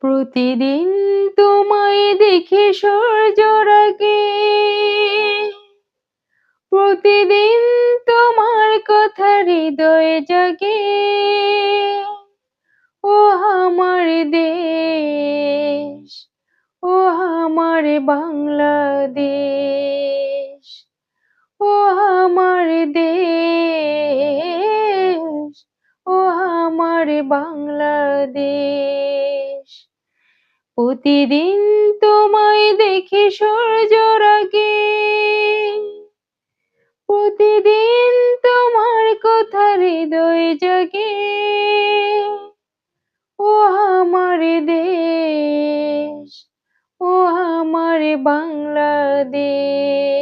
প্রতিদিন তোমায় দেখি সূর্যর আগে, প্রতিদিন তোমার কথা হৃদয়ে জাগে। ও আমার দেশ, ও আমার বাংলাদেশ, ও আমার দেশ, ও আমার বাংলাদেশ। প্রতিদিন তোমায় দেখি সূর্যর আগে, প্রতিদিন তোমার কথা হৃদয়ে জাগে। ও আমার দেশ, ও আমার বাংলাদেশ।